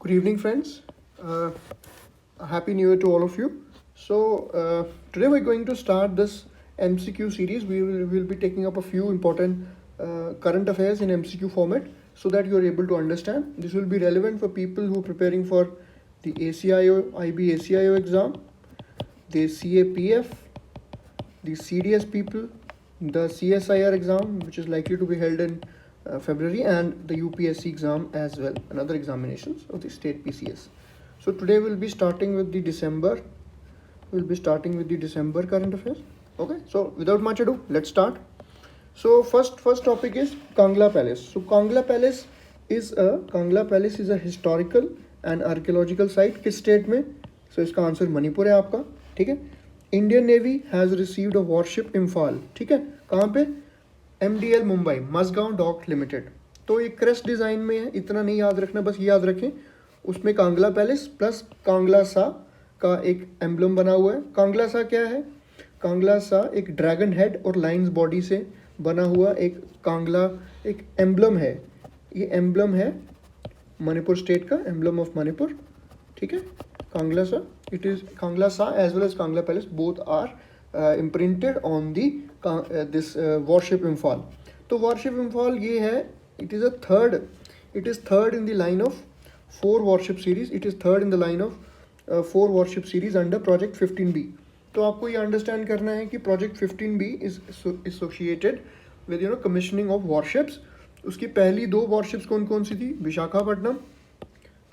Good evening, friends. Happy New Year to all of you. Today we're going to start this MCQ series. We will be taking up a few important current affairs in MCQ format so that you are able to understand. This will be relevant for people who are preparing for the ACIO, IB ACIO exam, the CAPF, the CDS people, the CSIR exam, which is likely to be held in February, and the UPSC exam as well, another examinations of the state PCS. So today we'll be starting with the December. We'll be starting with the December current affairs. Okay, so without much ado, let's start. So first topic is Kangla Palace. So Kangla Palace is a historical and archaeological site किस state में? So इसका answer Manipur है आपका. ठीक है. Indian navy has received a warship Imphal. ठीक है. कहाँ पे? MDL Mumbai, Mazagon dock limited. तो ये क्रेस्ट डिज़ाइन में है, इतना नहीं याद रखना, बस ये याद रखें उसमें कांगला पैलेस प्लस कांगला सा का एक एम्बलम बना हुआ है. कांगला सा क्या है? कांगला सा एक ड्रैगन हेड और लाइन्स बॉडी से बना हुआ एक कांगला एक एम्बलम है. ये एम्बलम है मणिपुर स्टेट का, एम्बलम ऑफ मणिपुर. ठीक है. Kangla Sha, it is Kangla Sha as well as Kangla palace, both are imprinted on the this warship Imphal. तो वॉरशिप इम्फाल ये है, it is third in the line of 4 warship series. It is third in the line of 4 warship series under project 15B. तो आपको ये understand करना है कि project 15B is associated with commissioning of warships. उसकी पहली 2 वॉरशिप्स कौन कौन सी थी? Visakhapatnam.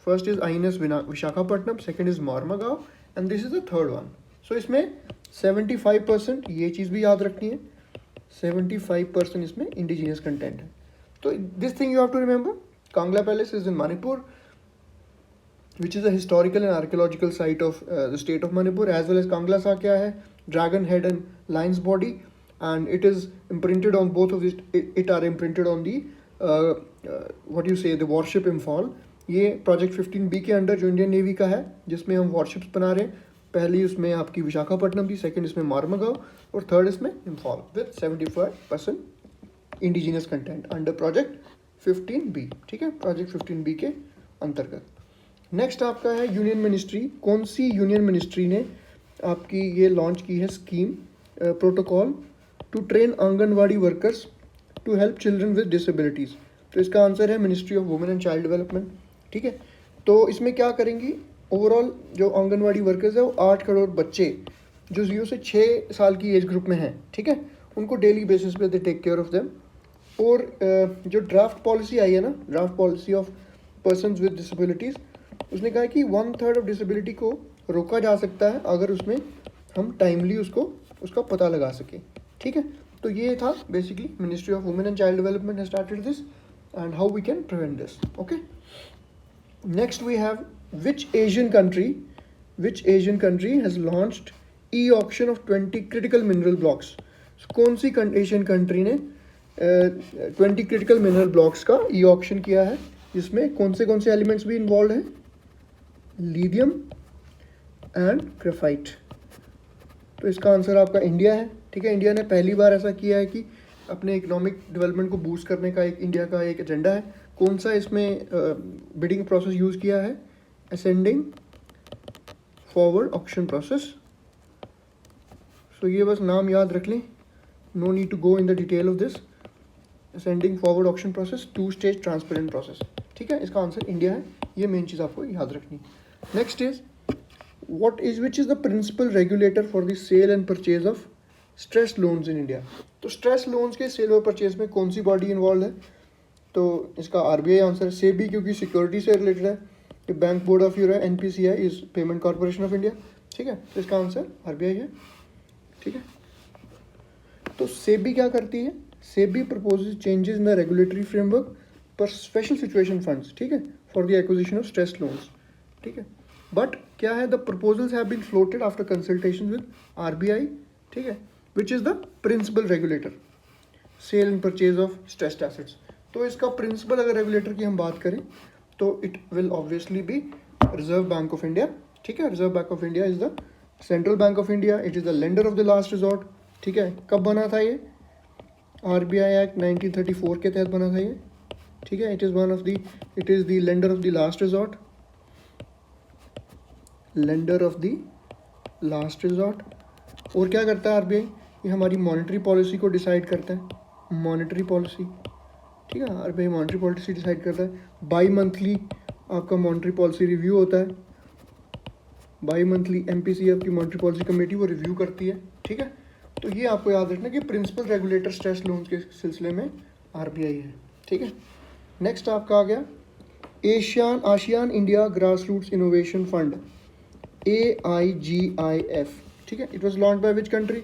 First is INS Visakhapatnam, second is Mormugao, and this is the third one. So इसमें 75%, ये चीज़ भी याद रखनी है, 75% इसमें इंडिजीनियस कंटेंट है. तो this thing you have to remember. Kangla palace is in Manipur, which is a historical and archaeological site of the state of Manipur, as well as Kangla Sa क्या है? Dragon head and lion's body, and it is imprinted on both of these. It are imprinted on the what do you say, the warship Imphal. ये project 15B के under जो Indian navy का है, जिसमें हम warships बना रहे हैं. पहली उसमें आपकी विशाखापट्टनम थी, सेकंड इसमें मॉर्मागांव, और थर्ड इसमें Imphal with 75% indigenous content under project 15B. ठीक है, प्रोजेक्ट 15B के अंतर्गत. नेक्स्ट आपका है यूनियन मिनिस्ट्री. कौन सी यूनियन मिनिस्ट्री ने आपकी ये लॉन्च की है scheme, protocol to train anganwadi workers to help children with disabilities? तो इसका आंसर है ministry of women and child development. ठीक है. तो इसमें क्या करेंगी? ओवरऑल जो आंगनवाड़ी वर्कर्स है वो 8 करोड़ बच्चे जो 0 से 6 साल की एज ग्रुप में हैं, ठीक है, उनको डेली बेसिस पे they take care of them. और जो ड्राफ्ट पॉलिसी आई है ना, draft policy of persons with disabilities, उसने कहा कि 1/3 ऑफ डिसेबिलिटी को रोका जा सकता है अगर उसमें हम टाइमली उसका पता लगा सकें. ठीक है. तो ये था basically ministry of women and child development has started this and how we can prevent this. Okay. Next we have which Asian country has launched e-auction of 20 critical mineral blocks? So, कौन सी Asian country ने 20 critical mineral blocks का e-auction किया है, जिसमें कौन से elements भी involve हैं? Lithium and graphite. तो इसका आंसर आपका इंडिया है. ठीक है. इंडिया ने पहली बार ऐसा किया है कि अपने इकोनॉमिक डेवलपमेंट को बूस्ट करने का एक इंडिया का एक एजेंडा है. कौन सा इसमें बिडिंग प्रोसेस यूज़ किया है? Ascending forward auction process. So ये बस नाम याद रख लें, no need to go in the detail of this. Ascending forward auction process, 2 stage transparent process. ठीक है. इसका आंसर इंडिया है. ये मेन चीज़ आपको याद रखनी. Next is which is the principal regulator for the sale and purchase of stress loans in India? तो stress loans के सेल और परचेज में कौन सी बॉडी इन्वॉल्व है? तो इसका RBI आंसर है. सेबी क्योंकि सिक्योरिटी से रिलेटेड है. Bank board of euro, NPCI is payment corporation of India. ठीक है. तो इसका आंसर RBI है. ठीक है. तो सेबी क्या करती है? SEBI proposes changes in the regulatory framework पर स्पेशल सिचुएशन फंड्स. ठीक है, for the acquisition of stress loans. ठीक है. बट क्या है? The proposals have been floated after consultation with RBI. ठीक है, which is the principal regulator sale and purchase of stressed assets. तो इसका प्रिंसिपल अगर रेगुलेटर की हम बात करें तो it will obviously be reserve bank of India. ठीक है. Reserve bank of India is the central bank of India. It is the lender of the last resort. ठीक है. कब बना था ये? RBI एक्ट 1934 के तहत बना था ये. ठीक है. It is the lender of the last resort. Lender of the last resort. और क्या करता है आरबीआई, ये हमारी मॉनेटरी पॉलिसी को डिसाइड करता है, मॉनेटरी पॉलिसी, ठीक है। आरबीआई मॉनेटरी पॉलिसी डिसाइड करता है। बाई मंथली आपका मॉनेटरी पॉलिसी रिव्यू होता है, बाई मंथली एमपीसीएफ की मॉनेटरी पॉलिसी कमेटी वो रिव्यू करती है, ठीक है। तो ये आपको याद रखना कि प्रिंसिपल रेगुलेटर स्ट्रेस लोन्स के सिलसिले में आरबीआई है, ठीक है। नेक्स्ट आपका आ गया ASEAN India grass roots innovation fund, AIGIF, ठीक है। It was launch by which country,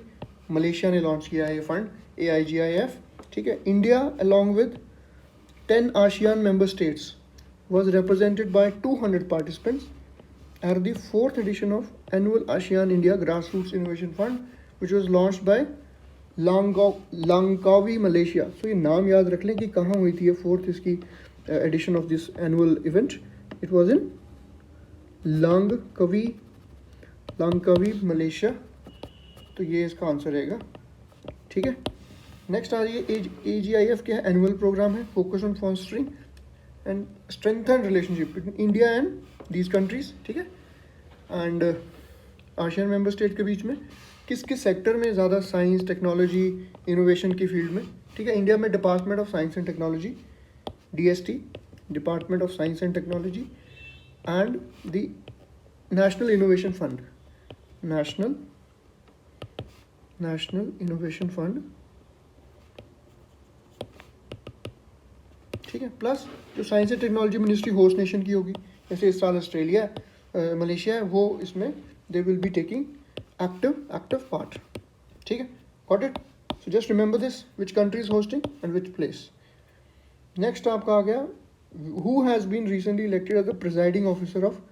Malaysia ने लॉन्च किया है ये फंड AIGIF, ठीक है। India along with 10 ASEAN member states was represented by 200 participants at the 4th edition of annual ASEAN India Grassroots Innovation Fund, which was launched by Langkawi, Malaysia. So ये नाम याद रख लें कि कहाँ हुई थी ये 4th इसकी edition of this annual event. It was in Langkawi, Malaysia. तो ये इसका आंसर रहेगा, ठीक है। नेक्स्ट आ रही है AGIF क्या है, एनुअल प्रोग्राम है, focus on fostering and strengthen relationship between India and these countries, ठीक है। एंड आशियान मेंबर स्टेट के बीच में किस किस सेक्टर में ज़्यादा साइंस टेक्नोलॉजी इनोवेशन की फील्ड में, ठीक है। इंडिया में department of science and technology, DST, department of science and technology, and the national innovation fund, national innovation fund, ठीक है। प्लस जो science and technology ministry host nation की होगी, जैसे इस साल ऑस्ट्रेलिया मलेशिया है, वो इसमें they will be taking active part, ठीक है। Got it. So just remember this, which country is hosting and which place. Next आपका आ गया who has been recently elected as the presiding officer of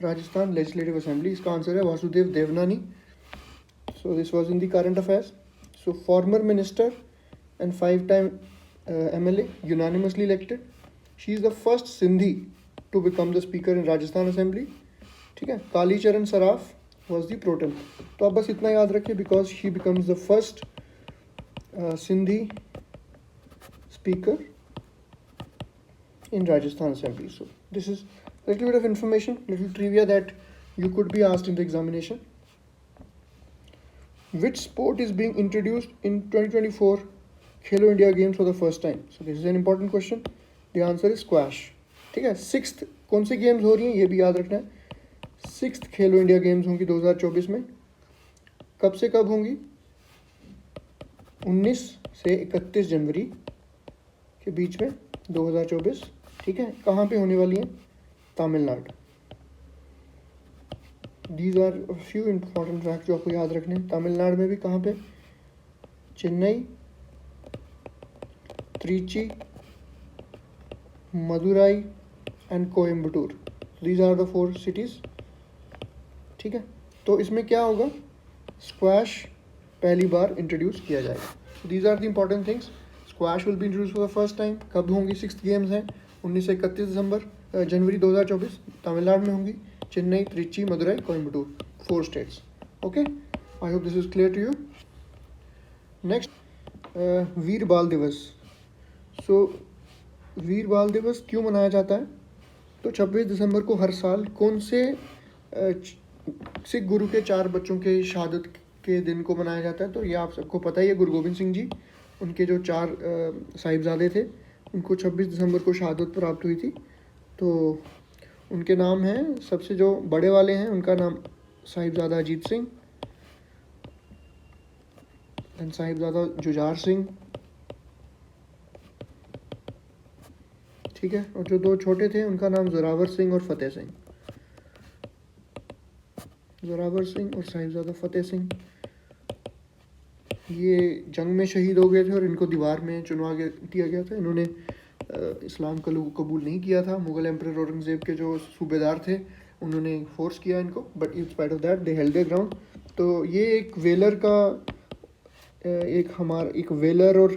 Rajasthan legislative assembly. इसका answer है Vasudev Devnani. So this was in the current affairs. So former minister and 5-time MLA unanimously elected. She is the first Sindhi to become the speaker in Rajasthan Assembly, ठीक है। काली चरण Saraf was the pro tem. तो आप बस इतना याद रखिए, because she becomes the first Sindhi speaker in Rajasthan Assembly. So this is a little bit of information, little trivia that you could be asked in the examination. Which sport is being introduced in 2024 Khelo India Games for the first time? So this is an important question. The answer is squash, ठीक है। 6th कौन सी games हो रही हैं ये भी याद रखना है। 6th खेलो इंडिया गेम्स होंगी 2024 में। कब से कब होंगी? 19 से 31 जनवरी के बीच में 2024, ठीक है। कहाँ पे होने वाली हैं? Tamil Nadu. These are few important fact जो आपको याद रखने हैं। तमिलनाडु में भी कहाँ पे? Chennai, Trichy, Madurai and Coimbatore. These are the 4 cities, ठीक है। तो इसमें क्या होगा? स्क्वैश पहली बार इंट्रोड्यूस किया जाएगा। These are the important things. Squash will be introduce for the first time. कब होंगी? 6th गेम्स हैं 19 से 31 जनवरी 2024। तमिलनाडु में होंगी। Chennai, Trichy, Madurai, Coimbatore, 4 states. Okay, I hope this is clear to you. Next, वीर बाल दिवस। सो वीर बाल दिवस क्यों मनाया जाता है? तो 26 दिसंबर को हर साल कौन से सिख गुरु के 4 बच्चों के शहादत के दिन को मनाया जाता है? तो ये आप सबको पता ही है, गुरु गोबिंद सिंह जी, उनके जो 4 साहिबजादे थे, उनको 26 दिसंबर को शहादत प्राप्त हुई थी। तो उनके नाम हैं, सबसे जो बड़े वाले हैं उनका नाम साहिबजादा अजीत सिंह एंड साहिबजादा जुझार सिंह, ठीक है। और जो 2 छोटे थे उनका नाम जोरावर सिंह और फतेह सिंह। जोरावर सिंह और साहिबजादा फतेह सिंह ये जंग में शहीद हो गए थे और इनको दीवार में चुनवा दिया गया था। इन्होंने इस्लाम कबूल नहीं किया था। मुगल एम्परर औरंगज़ेब के जो सूबेदार थे उन्होंने फोर्स किया इनको, but in spite of that they held their ground. तो ये एक वेलर का एक वेलर और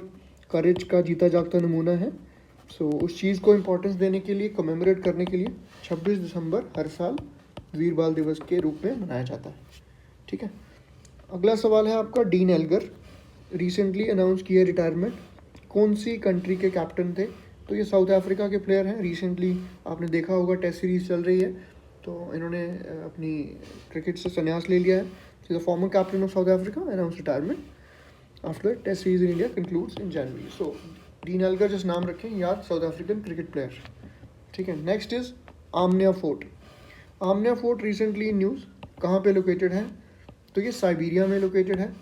करेज का जीता जागता नमूना है। सो उस चीज़ को इम्पोर्टेंस देने के लिए, कमेमोरेट करने के लिए 26 दिसंबर हर साल वीर बाल दिवस के रूप में मनाया जाता है, ठीक है। अगला सवाल है आपका, डीन एल्गर रिसेंटली अनाउंस किया रिटायरमेंट। कौन सी कंट्री के कैप्टन थे? तो ये साउथ अफ्रीका के प्लेयर हैं। रिसेंटली आपने देखा होगा टेस्ट सीरीज चल रही है तो इन्होंने अपनी क्रिकेट से संन्यास ले लिया है. He is a former captain of South Africa, announce retirement after test series in India concludes in January. So Dean Elgar just नाम रखें याद, साउथ अफ्रीकन क्रिकेट प्लेयर. ठीक है. Next is Amnia fort. Amnia fort recently in news. कहाँ पे located है? तो ये साइबेरिया में लोकेटेड है.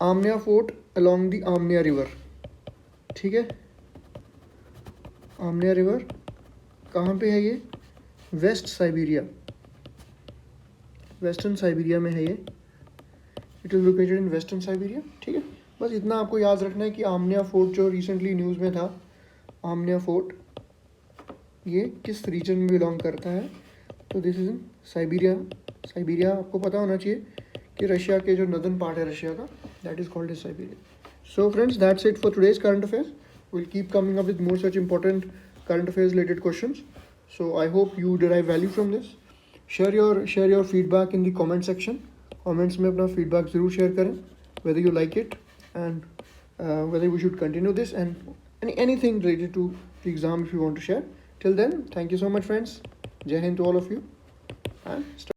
आमनिया फोर्ट अलोंग द आमनिया रिवर. ठीक है. आमनिया रिवर कहाँ पे है ये? वेस्ट साइबेरिया, वेस्टर्न साइबेरिया में है ये. It is located in western Siberia. ठीक है. बस इतना आपको याद रखना है कि आमनिया फोर्ट जो रिसेंटली न्यूज़ में था, आमनिया फोर्ट ये किस रीजन में बिलोंग करता है. तो this is in Siberia. Siberia आपको पता होना चाहिए कि रशिया के जो नदर्न पार्ट है रशिया का, that is called as Siberia. So friends, that's it for today's current affairs. Will keep coming up with more such important current affairs related questions. So I hope you derive value from this. Share your feedback in the comment section. Comments में अपना feedback ज़रूर share करें, whether you like it and whether we should continue this and anything related to the exam if you want to share. Till then, thank you so much friends. Jai Hind to all of you and